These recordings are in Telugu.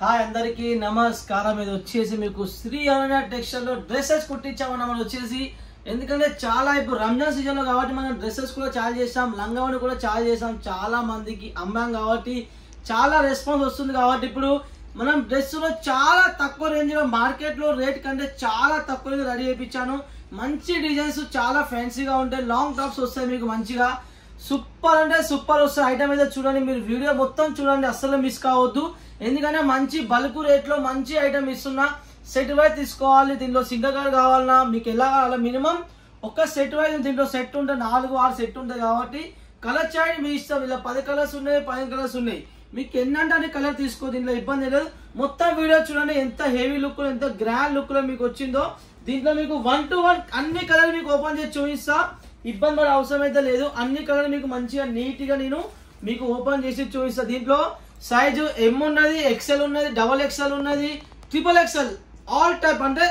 హాయ్ అందరికీ నమస్కారం. ఇది వచ్చేసి మీకు శ్రీ అరుణ టెక్స్టైల్ లో డ్రెస్సెస్ కుట్టించామన్న మనం వచ్చేసి ఎందుకంటే చాలా ఇప్పుడు రంజాన్ సీజన్ లో కాబట్టి మనం డ్రెస్సెస్ కూడా చాలా చేసాం, లంగావని కూడా చాలా చేసాం, చాలా మందికి అమ్మాం కాబట్టి చాలా రెస్పాన్స్ వస్తుంది. కాబట్టి ఇప్పుడు మనం డ్రెస్ లో చాలా తక్కువ రేంజ్ లో మార్కెట్ లో రేట్ కంటే చాలా తక్కువ రేంజ్ రెడీ చేయించాను. మంచి డిజైన్స్ చాలా ఫ్యాన్సీగా ఉంటాయి, లాంగ్ టాప్స్ వస్తాయి మీకు మంచిగా సూపర్ అంటే సూపర్ వస్తాయి. ఐటమ్ అయితే చూడండి, మీరు వీడియో మొత్తం చూడండి, అస్సలు మిస్ కావద్దు. ఎందుకంటే మంచి బల్క్ రేట్ లో మంచి ఐటమ్ ఇస్తున్నా. సెట్ వైజ్ తీసుకోవాలి, దీంట్లో సింగల్ కలర్ కావాలన్నా మీకు ఎలా కావాలా మినిమం ఒక సెట్ వైజ్ దీంట్లో సెట్ ఉంటే 4-6 సెట్ ఉంటుంది. కాబట్టి కలర్ చాయిస్ మీ ఇష్టం. ఇలా 10 కలర్స్ ఉన్నాయి, 15 కలర్స్ ఉన్నాయి, మీకు ఎన్నంటే అన్ని కలర్ తీసుకో, దీంట్లో ఇబ్బంది లేదు. మొత్తం వీడియో చూడండి ఎంత హెవీ లుక్ లో ఎంత గ్రాండ్ లుక్ లో మీకు వచ్చిందో. దీంట్లో మీకు 1 to 1 అన్ని కలర్ మీకు ఓపెన్ చేసి చూపిస్తా, ఇబ్బంది పడే అవసరం అయితే లేదు. అన్ని కలర్ మీకు మంచిగా నీట్ గా నేను మీకు ఓపెన్ చేసి చూపిస్తా. దీంట్లో సైజు M ఉన్నది, XL ఉన్నది, XXL ఉన్నది, XXL ఆల్ టైప్ అంటే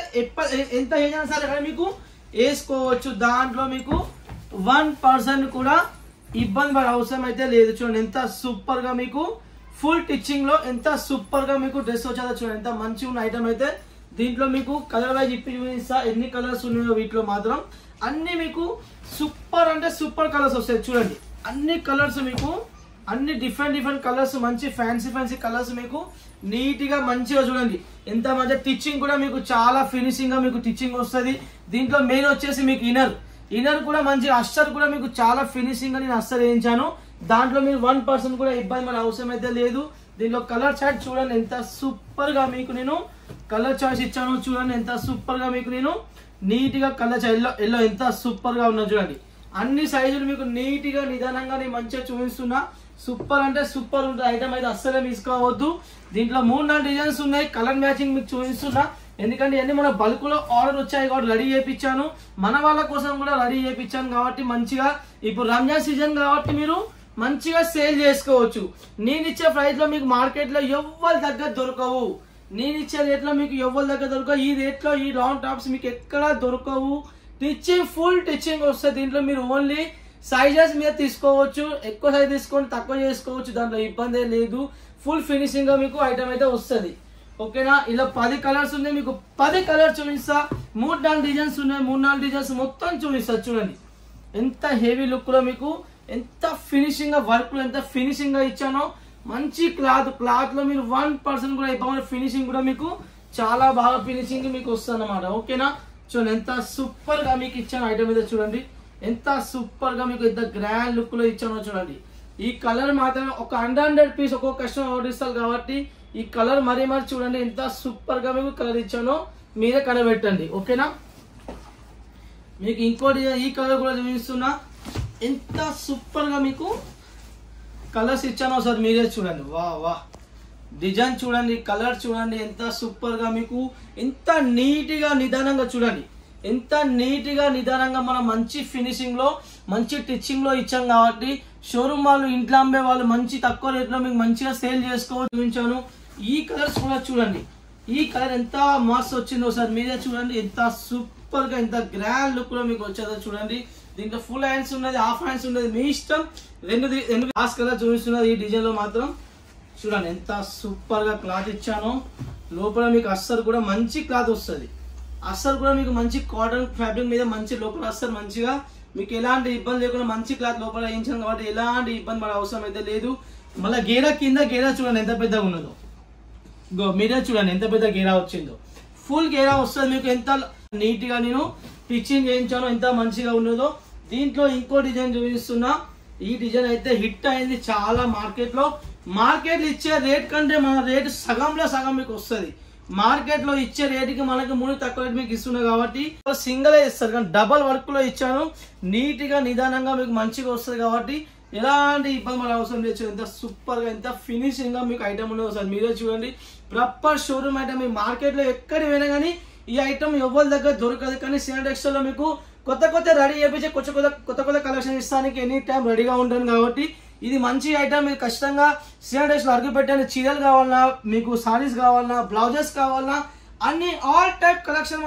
ఎంత ఏజ్ అయినా సరే కానీ మీకు వేసుకోవచ్చు. దాంట్లో మీకు 1% కూడా ఇబ్బంది పడే అవసరం అయితే లేదు. చూడండి ఎంత సూపర్ గా మీకు ఫుల్ టిచ్చింగ్ లో ఎంత సూపర్ గా మీకు డ్రెస్ వచ్చేదో చూడండి, ఎంత మంచిగా ఉన్న ఐటమ్ అయితే. దీంట్లో మీకు కలర్ వైజ్ ఇప్పి చూపిస్తా ఎన్ని కలర్స్ ఉన్నాయో. వీటిలో మాత్రం అన్ని మీకు సూపర్ అంటే సూపర్ కలర్స్ వస్తాయి. చూడండి అన్ని కలర్స్ మీకు అన్ని డిఫరెంట్ కలర్స్, మంచి ఫ్యాన్సీ కలర్స్ మీకు నీట్ గా మంచిగా చూడండి. ఎంత మంచి టిచ్చింగ్ కూడా మీకు చాలా ఫినిషింగ్ గా మీకు టిచ్చింగ్ వస్తుంది. దీంట్లో మెయిన్ వచ్చేసి మీకు ఇన్నర్ కూడా మంచి అస్టర్ కూడా మీకు చాలా ఫినిషింగ్ గా నేను అస్టర్ వేయించాను. దాంట్లో మీరు 1% కూడా ఇబ్బంది పడే అవసరం అయితే లేదు. దీంట్లో కలర్ చార్ట్ చూడండి ఎంత సూపర్ గా మీకు నేను కలర్ చాయిస్ ఇచ్చాను. చూడండి ఎంత సూపర్ గా మీకు నేను నీట్ గా కలర్ ఎల్లో ఎంత సూపర్ గా ఉన్నా చూడండి. అన్ని సైజులు మీకు నీట్ గా నిదానంగా నేను మంచిగా చూపిస్తున్నా. సూపర్ అంటే సూపర్ ఉంటుంది ఐటమ్ అయితే, అస్సలే మిస్ కావద్దు. దీంట్లో 3-4 డిజైన్స్ ఉన్నాయి, కలర్ మ్యాచింగ్ మీకు చూపిస్తున్నా. ఎందుకంటే ఇవన్నీ మన బల్క్ లో ఆర్డర్ వచ్చాయి కాబట్టి రెడీ చేయించాను, మన వాళ్ళ కోసం కూడా రెడీ చేయించాను. కాబట్టి మంచిగా ఇప్పుడు రంజాన్ సీజన్ కాబట్టి మీరు మంచిగా సేల్ చేసుకోవచ్చు. నేను ఇచ్చే ప్రైస్ లో మీకు మార్కెట్ లో ఎవ్వరి దగ్గర దొరకవు. నేను ఇచ్చే రేట్ లో మీకు ఎవరి దగ్గర దొరకవు. ఈ రేట్ లో ఈ లాంగ్ టాప్స్ మీకు ఎక్కడా దొరకవు. టిచ్చింగ్ ఫుల్ టిచ్చింగ్ వస్తుంది. దీంట్లో మీరు ఓన్లీ సైజెస్ మీద తీసుకోవచ్చు, ఎక్కువ సైజ్ తీసుకొని తక్కువ చేసుకోవచ్చు, దాంట్లో ఇబ్బంది లేదు. ఫుల్ ఫినిషింగ్ గా మీకు ఐటమ్ అయితే వస్తుంది. ఓకేనా? ఇలా 10 కలర్స్ ఉన్నాయి, మీకు 10 కలర్స్ చూపిస్తా. 3-4 డిజైన్స్ ఉన్నాయి, 3-4 డిజైన్స్ మొత్తం చూపిస్తా. చూడండి ఎంత హెవీ లుక్ లో మీకు ఎంత ఫినిషింగ్ గా వర్క్ లో ఎంత ఫినిషింగ్ గా ఇచ్చానో. మంచి క్లాత్ లో మీరు 1% కూడా ఇబ్బంది, ఫినిషింగ్ కూడా మీకు చాలా బాగా ఫినిషింగ్ మీకు వస్తుంది అన్నమాట. ఓకేనా? చూడండి ఎంత సూపర్ గా మీకు ఇచ్చాను ఐటమ్ అయితే. చూడండి ఎంత సూపర్ గా మీకు ఎంత గ్రాండ్ లుక్ లో ఇచ్చానో చూడండి. ఈ కలర్ మాత్రమే ఒక 100 పీస్ ఒక్కొక్క కస్టమర్ ఆర్డర్ ఇస్తారు కాబట్టి ఈ కలర్ మరీ చూడండి ఎంత సూపర్ గా మీకు కలర్ ఇచ్చానో మీరే కనబెట్టండి. ఓకేనా? మీకు ఇంకోటి ఈ కలర్ కూడా చూపిస్తున్నా, ఎంత సూపర్ గా మీకు కలర్స్ ఇచ్చానో సార్ మీరే చూడండి. వా డిజైన్ చూడండి, కలర్ చూడండి ఎంత సూపర్ గా మీకు ఎంత నీట్ గా నిదానంగా చూడండి. ఎంత నీట్ గా నిదానంగా మనం మంచి ఫినిషింగ్ లో మంచి టిచ్చింగ్ లో ఇచ్చాం కాబట్టి షోరూమ్ వాళ్ళు ఇంట్లో అమ్మే వాళ్ళు మంచి తక్కువ రేట్ లో మీకు మంచిగా సేల్ చేసుకోవచ్చు చూపించాను. ఈ కలర్స్ కూడా చూడండి, ఈ కలర్ ఎంత మస్త్ వచ్చిందో సార్ మీరే చూడండి. ఎంత సూపర్ గా ఎంత గ్రాండ్ లుక్ లో మీకు వచ్చేదో చూడండి. దీంట్లో ఫుల్ హ్యాండ్స్ ఉన్నది, హాఫ్ హ్యాండ్స్ ఉన్నది, మీ ఇష్టం. రెండు గ్లాస్ కలర్ చూపిస్తున్నది ఈ డిజైన్ లో మాత్రం. చూడండి ఎంత సూపర్ గా క్లాత్ ఇచ్చానో. లోపల మీకు అస్సలు కూడా మంచి క్లాత్ వస్తుంది. అస్సలు కూడా మీకు మంచి కాటన్ ఫ్యాబ్రిక్ మీద మంచి లోపల అస్సలు మంచిగా మీకు ఎలాంటి ఇబ్బంది లేకుండా మంచి క్లాత్ లోపల వేయించాను కాబట్టి ఎలాంటి ఇబ్బంది పడే అవసరం అయితే లేదు. మళ్ళీ గేరా కింద గేరా చూడండి ఎంత పెద్దగా ఉన్నదో. మీరే చూడండి ఎంత పెద్ద గేరా వచ్చిందో. ఫుల్ గేరా వస్తుంది మీకు. ఎంత నీట్ గా నేను స్టిచ్చింగ్ చేయించానో ఎంత మంచిగా ఉన్నదో. దీంట్లో ఇంకో డిజైన్ చూపిస్తున్నా. ఈ డిజైన్ అయితే హిట్ అయింది చాలా మార్కెట్ లో ఇచ్చే రేట్ కంటే మన రేట్ సగంలో సగం మీకు వస్తుంది. మార్కెట్ లో ఇచ్చే రేటుకి మనకి 3 తక్కువ రేట్ మీకు ఇస్తున్నా కాబట్టి సింగిల్ ఇస్తారు, కానీ డబల్ వర్క్ లో ఇచ్చాను. నీట్ గా నిదానంగా మీకు మంచిగా వస్తుంది కాబట్టి ఎలాంటి ఇబ్బంది పడే అవసరం లేదు. ఎంత సూపర్ గా ఎంత ఫినిషింగ్ గా మీకు ఐటమ్ ఉన్నదో సార్ మీరే చూడండి. Proper showroom item. మీ మార్కెట్ లో ఎక్కడి పోయినా కానీ ఈ ఐటమ్ ఎవరి దగ్గర దొరకదు. కానీ శ్రీ టెక్స్టైల్ లో మీకు కొత్త రెడీ చేయించే కొత్త కలెక్షన్ ఇస్తానికి ఎనీ టైం రెడీగా ఉంటాను కాబట్టి ఇది మంచి ఐటమ్. మీరు ఖచ్చితంగా శ్రీ టెక్స్టైల్ అడుగు పెట్టండి. చీరలు కావాలన్నా, మీకు సారీస్ కావాలన్నా, బ్లౌజెస్ కావాలన్నా అన్ని ఆల్ టైప్ కలెక్షన్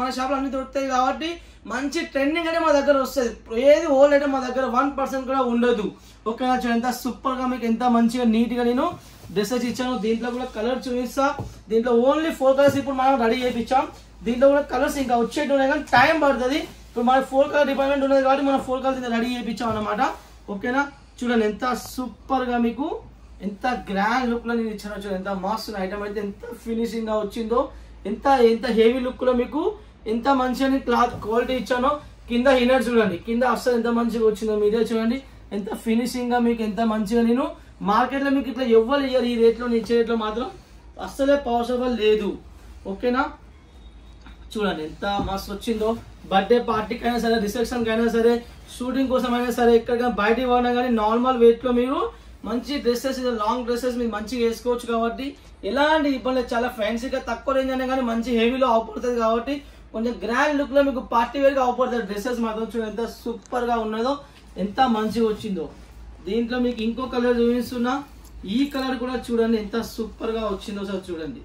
మన షాప్లో అన్ని దొరుకుతాయి కాబట్టి మంచి ట్రెండింగ్ అంటే మా దగ్గర వస్తుంది. ఏది ఓల్డ్ అయితే మా దగ్గర 1% కూడా ఉండదు. ఓకేనా, చూడండి ఎంత సూపర్గా మీకు ఎంత మంచిగా నీట్గా నేను డ్రెస్సెస్ ఇచ్చాను. దీంట్లో కూడా కలర్ చూపిస్తా. దీంట్లో ఓన్లీ 4 కలర్స్ ఇప్పుడు మనం రెడీ చేయించాం. దీంట్లో కూడా కలర్స్ ఇంకా వచ్చేట్టు ఉన్నాయి కానీ టైం పడుతుంది. ఇప్పుడు మన 4 కలర్ డిపార్ట్మెంట్ ఉన్నది కాబట్టి మనం 4 కలర్స్ రెడీ చేయించాం అన్నమాట. ఓకేనా, చూడండి ఎంత సూపర్గా మీకు ఎంత గ్రాండ్ లుక్లో నేను ఇచ్చానో. చూడండి ఎంత మస్తు ఐటమ్ అయితే ఎంత ఫినిషింగ్గా వచ్చిందో, ఎంత ఎంత హెవీ లుక్లో మీకు ఎంత మంచిగా క్లాత్ క్వాలిటీ ఇచ్చానో. కింద ఇన్నర్ చూడండి, కింద అస్సలు ఎంత మంచిగా వచ్చిందో మీరే చూడండి. ఎంత ఫినిషింగ్గా మీకు ఎంత మంచిగా నేను మార్కెట్లో మీకు ఇట్లా ఎవ్వరు ఇయ్యారు ఈ రేట్లో. నేను ఇచ్చే రేట్లో మాత్రం అస్సలే పాసిబుల్ లేదు. ఓకేనా, చూడండి ఎంత మస్తు వచ్చిందో. బర్త్డే పార్టీకి అయినా సరే, రిసెప్షన్కి అయినా సరే, షూటింగ్ కోసం అయినా సరే, ఎక్కడికైనా బయటికి పోయినా కానీ నార్మల్ వెయిట్లో మీరు మంచి డ్రెస్సెస్, లాంగ్ డ్రెస్సెస్ మీరు మంచిగా వేసుకోవచ్చు. కాబట్టి ఎలాంటి ఇబ్బంది, చాలా ఫ్యాన్సీగా తక్కువ రేంజ్ అయినా కానీ మంచి హెవీలో అవపడుతుంది. కాబట్టి కొంచెం గ్రాండ్ లుక్లో మీకు పార్టీ వేర్గా అవపడుతుంది డ్రెస్సెస్ మాత్రం. చూడండి ఎంత సూపర్గా ఉన్నదో, ఎంత మంచిగా వచ్చిందో. దీంట్లో మీకు ఇంకో కలర్ చూపిస్తున్నా. ఈ కలర్ కూడా చూడండి ఎంత సూపర్గా వచ్చిందో సార్. చూడండి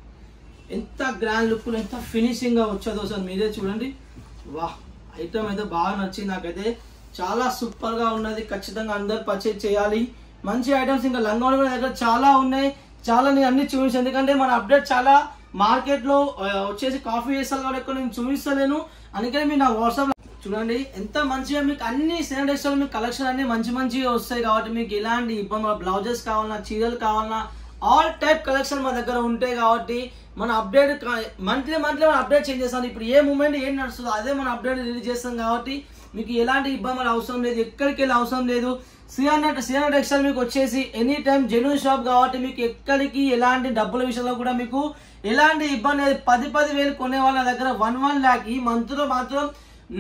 ఎంత గ్రాండ్ లుక్లో ఎంత ఫినిషింగ్గా వచ్చేదో సార్, మీరే చూడండి. వాహ్, ఐటమ్ అయితే బాగా నచ్చింది నాకైతే, చాలా సూపర్గా ఉన్నది. ఖచ్చితంగా అందరు పర్చేజ్ చేయాలి. మంచి ఐటమ్స్ ఇంకా లంగావోణి కూడా దగ్గర చాలా ఉన్నాయి. చాలా నేను అన్ని చూపించాను, ఎందుకంటే మన అప్డేట్ చాలా మార్కెట్లో వచ్చేసి కాఫీ చేస్తారు కాబట్టి ఎక్కువ నేను చూపిస్తలేను. అందుకని మీరు నా వాట్సాప్ చూడండి ఎంత మంచిగా మీకు అన్ని శానిటైజర్లు మీకు కలెక్షన్ అన్ని మంచి మంచిగా వస్తాయి. కాబట్టి మీకు ఎలాంటి ఇబ్బంది, బ్లౌజెస్ కావాలన్నా, చీరలు కావాలన్నా, ఆల్ టైప్ కలెక్షన్ మా దగ్గర ఉంటాయి. కాబట్టి మన అప్డేట్ మంత్లీ మనం అప్డేట్ చేంజ్ చేస్తాం. ఇప్పుడు ఏ మూమెంట్ ఏం నడుస్తుందో అదే మనం అప్డేట్ రిలీజ్ చేస్తాం. కాబట్టి మీకు ఎలాంటి ఇబ్బందులు అవసరం లేదు, ఎక్కడికి వెళ్ళి అవసరం లేదు. సిఆర్ టెక్స్టైల్ మీకు వచ్చేసి ఎనీ టైం జెన్యూన్ షాప్ కాబట్టి మీకు ఎక్కడికి ఎలాంటి డబ్బుల విషయంలో కూడా మీకు ఎలాంటి ఇబ్బంది లేదు. 10,000 కొనే వాళ్ళ దగ్గర 1 lakh ఈ మంత్ లో మాత్రం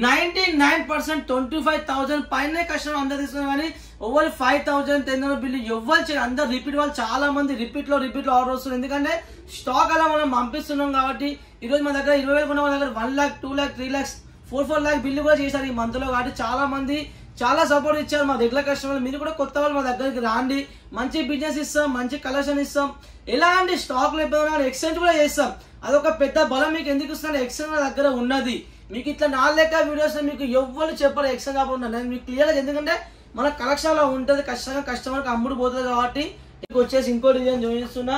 99% 25,000 పైన కస్టమర్ అందరు తీసుకున్నారు. కానీ ఓవర్ 5,000 10,000 బిల్లు ఎవ్వరు చేయరు. అందరు రిపీట్ వాళ్ళు చాలా మంది రిపీట్ లో ఆర్డర్ వస్తుంది. ఎందుకంటే స్టాక్ అలా మనం పంపిస్తున్నాం. కాబట్టి ఈ రోజు మన దగ్గర 20,000 కొన్న వాళ్ళ దగ్గర 1 lakh 2 lakh 3 lakhs 4 lakh bill కూడా చేశారు ఈ మంత్ లో. కాబట్టి చాలా మంది చాలా సపోర్ట్ ఇచ్చారు మా రెగ్యులర్ కస్టమర్. మీరు కూడా కొత్త వాళ్ళు మా దగ్గరికి రాండి, మంచి బిజినెస్ ఇస్తాం, మంచి కలెక్షన్ ఇస్తాం. ఎలాంటి స్టాక్ లేకపోయినా ఎక్స్చేంజ్ కూడా చేస్తాం. అదొక పెద్ద బలం మీకు ఎందుకు ఇస్తాను, ఎక్స్చేంజ్ నా దగ్గర ఉన్నది. మీకు ఇట్లా 4 లెక్క వీడియోస్ మీకు ఎవ్వరు చెప్పారు ఎక్స్చేంజ్ కాకుండా. నేను మీకు క్లియర్గా, ఎందుకంటే మన కలెక్షన్ లో ఉంటుంది, ఖచ్చితంగా కస్టమర్కి అమ్ముడు పోతుంది. కాబట్టి మీకు వచ్చేసి ఇంకో డిజైన్ చూపిస్తున్నా.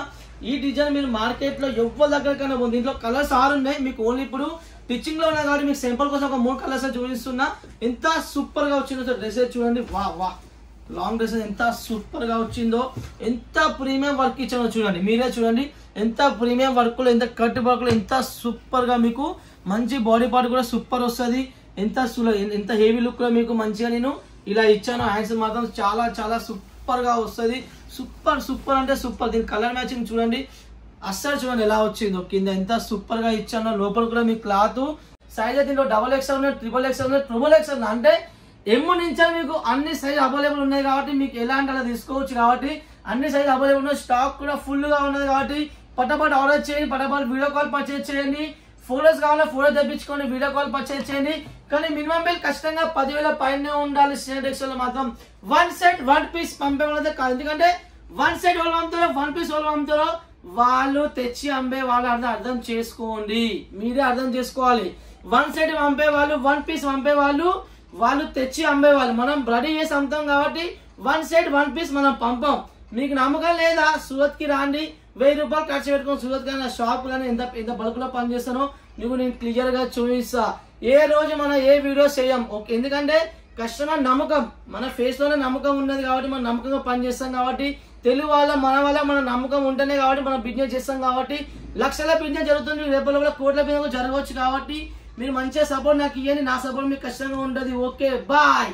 ఈ డిజైన్ మీరు మార్కెట్ లో ఎవరి దగ్గర కన్నా ఉంది. దీంట్లో కలర్స్ 6 ఉన్నాయి. మీకు ఓన్లీ ఇప్పుడు టిచ్చింగ్ లో ఉన్నాయి కాబట్టి మీకు సింపుల్ కోసం ఒక 3 కలర్స్ చూపిస్తున్నా. ఎంత సూపర్ గా వచ్చిందో డ్రెస్సెస్ చూడండి. వా వా, లాంగ్ డ్రెస్సెస్ ఎంత సూపర్ గా వచ్చిందో, ఎంత ప్రీమియం వర్క్ ఇచ్చానో చూడండి, మీరే చూడండి. ఎంత ప్రీమియం వర్క్ లో, ఎంత కట్ వర్క్ లో ఎంత సూపర్ గా మీకు మంచి బాడీ పార్ట్ కూడా సూపర్ వస్తుంది. ఎంత హెవీ లుక్ లో మీకు మంచిగా నేను ఇలా ఇచ్చాను. హ్యాండ్స్ మాత్రం చాలా చాలా సూపర్ గా వస్తుంది. సూపర్ అంటే సూపర్. దీని కలర్ మ్యాచింగ్ చూడండి, అస్సలు చూడండి ఎలా వచ్చిందో. కింద ఎంత సూపర్ గా ఇచ్చానో. లోపల కూడా మీ క్లాత్ సైజ్ దీంట్లో XXL ఉన్నాయి, XXL ఉన్నాయి, XXL అంటే M నుంచి మీకు అన్ని సైజ్ అవైలబుల్ ఉన్నాయి. కాబట్టి మీకు ఎలాంటి అలా తీసుకోవచ్చు. కాబట్టి అన్ని సైజ్ అవైలబుల్ ఉన్నాయి. స్టాక్ కూడా ఫుల్ గా ఉన్నది. కాబట్టి పటాపట్ ఆర్డర్ చేయండి, పటాపట్ వీడియో కాల్ పర్చేజ్ చేయండి. ఫోటోస్ కావాలా ఫోటో తెప్పించుకోండి, వీడియో కాల్ పర్చేజ్ చేయండి. కానీ మినిమం బిల్ ఖచ్చితంగా 10,000 పైన ఉండాలి. సిఆర్ టెక్స్టైల్ లో మాత్రం 1 set 1 piece పంపేవాళ్ళదే కాదు. ఎందుకంటే 1 set వాళ్ళు పంపుతారో 1 piece వాళ్ళు పంపుతారో వాళ్ళు తెచ్చి అమ్మే వాళ్ళు అర్థం చేసుకోండి, మీరే అర్థం చేసుకోవాలి. 1 set పంపే వాళ్ళు, 1 piece పంపే వాళ్ళు తెచ్చి అమ్మేవాళ్ళు. మనం రెడీ చేసి అమ్ముతాం కాబట్టి 1 set 1 piece మనం పంపం. మీకు నమ్మకం లేదా, సూరత్ కి రాండి, 1000 రూపాయలు ఖర్చు పెట్టుకొని సూరత్ కానీ షాప్ కానీ ఎంత బల్క్ లో పని చేస్తానో నువ్వు నేను క్లియర్ గా చూపిస్తా. ఏ రోజు మనం ఏ వీడియోస్ చేయం. ఓకే, ఎందుకంటే కస్టమర్ నమ్మకం, మన ఫేస్ లోనే నమ్మకం ఉన్నది. కాబట్టి మనం నమ్మకంగా పని చేస్తాం. కాబట్టి తెలుగు వాళ్ళ మన నమ్మకం ఉంటేనే కాబట్టి మనం బిజినెస్ చేస్తాం. కాబట్టి లక్షల బిజినెస్ జరుగుతుంది, రేపటి కోట్ల బిజినెస్ జరగవచ్చు. కాబట్టి మీరు మంచిగా సపోర్ట్ నాకు ఇవ్వండి, నా సపోర్ట్ మీకు కష్టంగా ఉంటుంది. Okay, bye.